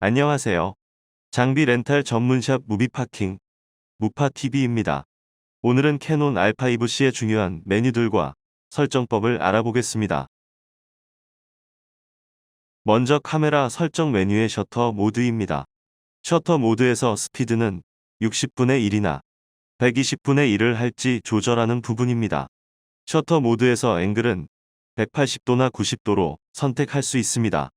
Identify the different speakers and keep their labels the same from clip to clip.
Speaker 1: 안녕하세요. 장비 렌탈 전문샵 무비파킹, 무파TV입니다. 오늘은 캐논 R5C의 중요한 메뉴들과 설정법을 알아보겠습니다. 먼저 카메라 설정 메뉴의 셔터 모드입니다. 셔터 모드에서 스피드는 60분의 1이나 120분의 1을 할지 조절하는 부분입니다. 셔터 모드에서 앵글은 180도나 90도로 선택할 수 있습니다.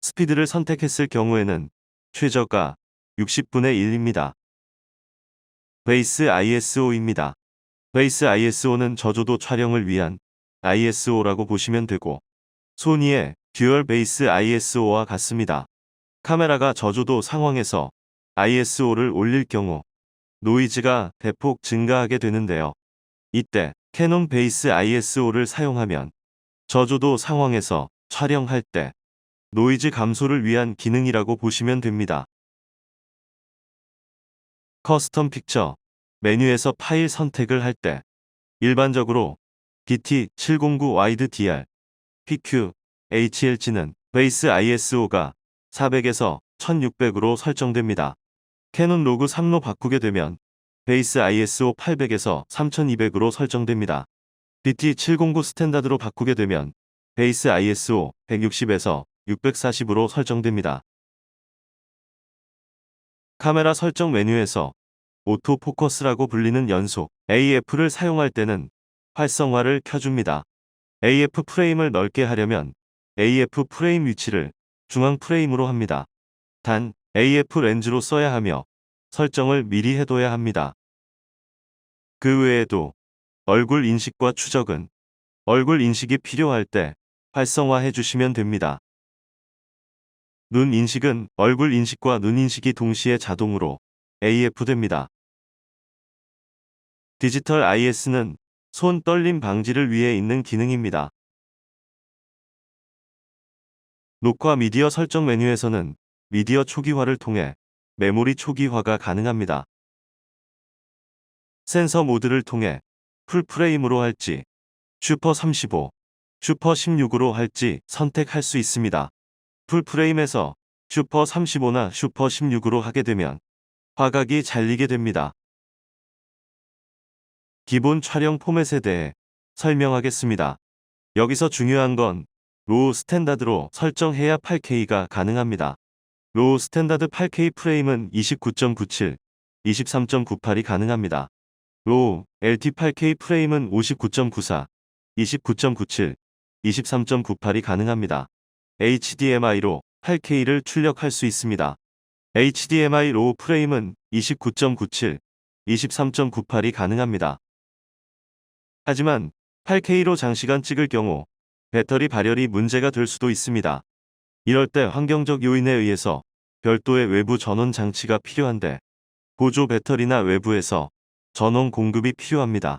Speaker 1: 스피드를 선택했을 경우에는 최저가 60분의 1입니다. 베이스 ISO입니다. 베이스 ISO는 저조도 촬영을 위한 ISO라고 보시면 되고, 소니의 듀얼 베이스 ISO와 같습니다. 카메라가 저조도 상황에서 ISO를 올릴 경우 노이즈가 대폭 증가하게 되는데요. 이때 캐논 베이스 ISO를 사용하면 저조도 상황에서 촬영할 때 노이즈 감소를 위한 기능이라고 보시면 됩니다. 커스텀 픽처 메뉴에서 파일 선택을 할 때 일반적으로 DT709 와이드 DR, PQ, HLG는 베이스 ISO가 400에서 1600으로 설정됩니다. 캐논 로그 3로 바꾸게 되면 베이스 ISO 800에서 3200으로 설정됩니다. DT709 스탠다드로 바꾸게 되면 베이스 ISO 160에서 640으로 설정됩니다. 카메라 설정 메뉴에서 오토 포커스라고 불리는 연속 AF를 사용할 때는 활성화를 켜줍니다. AF 프레임을 넓게 하려면 AF 프레임 위치를 중앙 프레임으로 합니다. 단 AF 렌즈로 써야 하며 설정을 미리 해둬야 합니다. 그 외에도 얼굴 인식과 추적은 얼굴 인식이 필요할 때 활성화해 주시면 됩니다. 눈 인식은 얼굴 인식과 눈 인식이 동시에 자동으로 AF 됩니다. 디지털 IS는 손 떨림 방지를 위해 있는 기능입니다. 녹화 미디어 설정 메뉴에서는 미디어 초기화를 통해 메모리 초기화가 가능합니다. 센서 모드를 통해 풀프레임으로 할지, 슈퍼 35, 슈퍼 16으로 할지 선택할 수 있습니다. 풀프레임에서 슈퍼 35나 슈퍼 16으로 하게 되면 화각이 잘리게 됩니다. 기본 촬영 포맷에 대해 설명하겠습니다. 여기서 중요한 건 로우 스탠다드로 설정해야 8K가 가능합니다. 로우 스탠다드 8K 프레임은 29.97, 23.98이 가능합니다. 로우 LT 8K 프레임은 59.94, 29.97, 23.98이 가능합니다. HDMI로 8K를 출력할 수 있습니다. HDMI 로우 프레임은 29.97, 23.98이 가능합니다. 하지만 8K로 장시간 찍을 경우 배터리 발열이 문제가 될 수도 있습니다. 이럴 때 환경적 요인에 의해서 별도의 외부 전원 장치가 필요한데 보조 배터리나 외부에서 전원 공급이 필요합니다.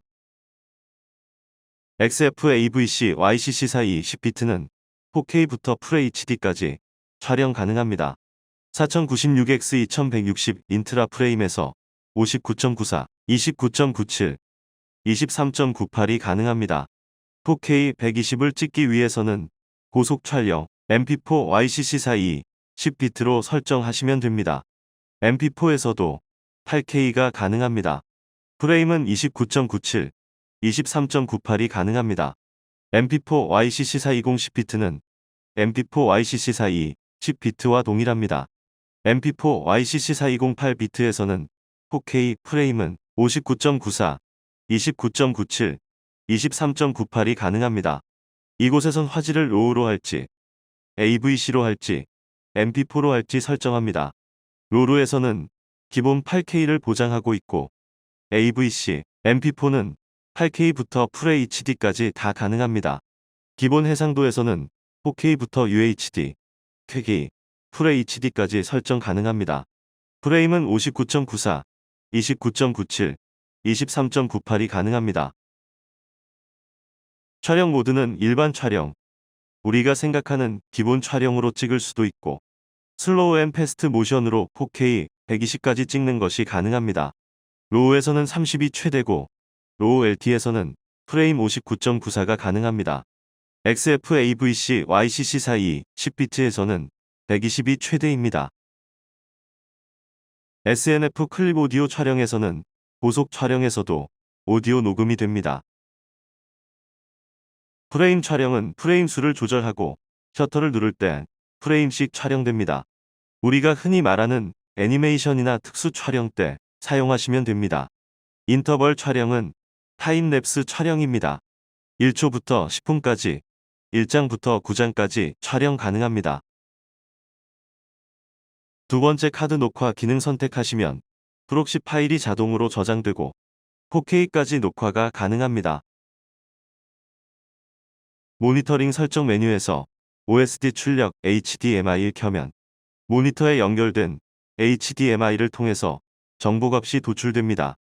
Speaker 1: XF AVC YCC 사이 10비트는 4K부터 FHD까지 촬영 가능합니다. 4096X 2160 인트라 프레임에서 59.94, 29.97, 23.98이 가능합니다. 4K 120을 찍기 위해서는 고속 촬영 MP4 YCC 사이 10비트로 설정하시면 됩니다. MP4에서도 8K가 가능합니다. 프레임은 29.97, 23.98이 가능합니다. MP4 YCC 420 10비트는 MP4 YCC 42 10비트와 동일합니다. MP4 YCC 4208비트에서는 4K 프레임은 59.94, 29.97, 23.98이 가능합니다. 이곳에선 화질을 로우로 할지, AVC로 할지, MP4로 할지 설정합니다. 로우에서는 기본 8K를 보장하고 있고, AVC, MP4는 8K부터 FHD까지 다 가능합니다. 기본 해상도에서는 4K부터 UHD, 쾌기, FHD까지 설정 가능합니다. 프레임은 59.94, 29.97, 23.98이 가능합니다. 촬영 모드는 일반 촬영, 우리가 생각하는 기본 촬영으로 찍을 수도 있고 슬로우 앤 패스트 모션으로 4K 120까지 찍는 것이 가능합니다. 로우에서는 30이 최대고 로우 LT에서는 프레임 59.94가 가능합니다. XF AVC YCC 사이 10비트에서는 120이 최대입니다. SNF 클립 오디오 촬영에서는 고속 촬영에서도 오디오 녹음이 됩니다. 프레임 촬영은 프레임 수를 조절하고 셔터를 누를 때 프레임씩 촬영됩니다. 우리가 흔히 말하는 애니메이션이나 특수 촬영 때 사용하시면 됩니다. 인터벌 촬영은 타임랩스 촬영입니다. 1초부터 10분까지, 1장부터 9장까지 촬영 가능합니다. 두 번째 카드 녹화 기능 선택하시면 프록시 파일이 자동으로 저장되고 4K까지 녹화가 가능합니다. 모니터링 설정 메뉴에서 OSD 출력 HDMI를 켜면 모니터에 연결된 HDMI를 통해서 정보값이 도출됩니다.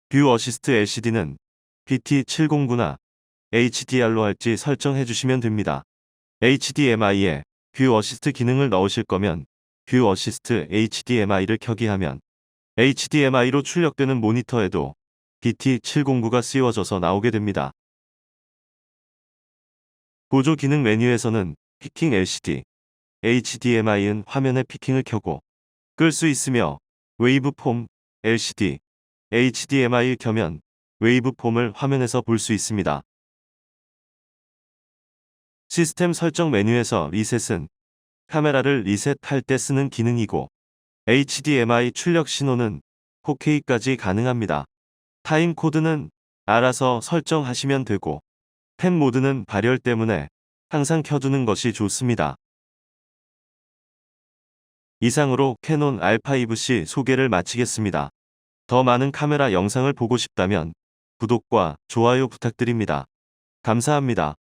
Speaker 1: 뷰 어시스트 LCD는 BT709나 HDR로 할지 설정해 주시면 됩니다. HDMI에 뷰 어시스트 기능을 넣으실 거면 뷰 어시스트 HDMI를 켜기 하면 HDMI로 출력되는 모니터에도 BT709가 씌워져서 나오게 됩니다. 보조 기능 메뉴에서는 피킹 LCD, HDMI은 화면에 피킹을 켜고 끌 수 있으며 웨이브폼 LCD, HDMI를 켜면 웨이브폼을 화면에서 볼 수 있습니다. 시스템 설정 메뉴에서 리셋은 카메라를 리셋할 때 쓰는 기능이고 HDMI 출력 신호는 4K까지 가능합니다. 타임 코드는 알아서 설정하시면 되고 펜 모드는 발열 때문에 항상 켜두는 것이 좋습니다. 이상으로 캐논 R5C 소개를 마치겠습니다. 더 많은 카메라 영상을 보고 싶다면 구독과 좋아요 부탁드립니다. 감사합니다.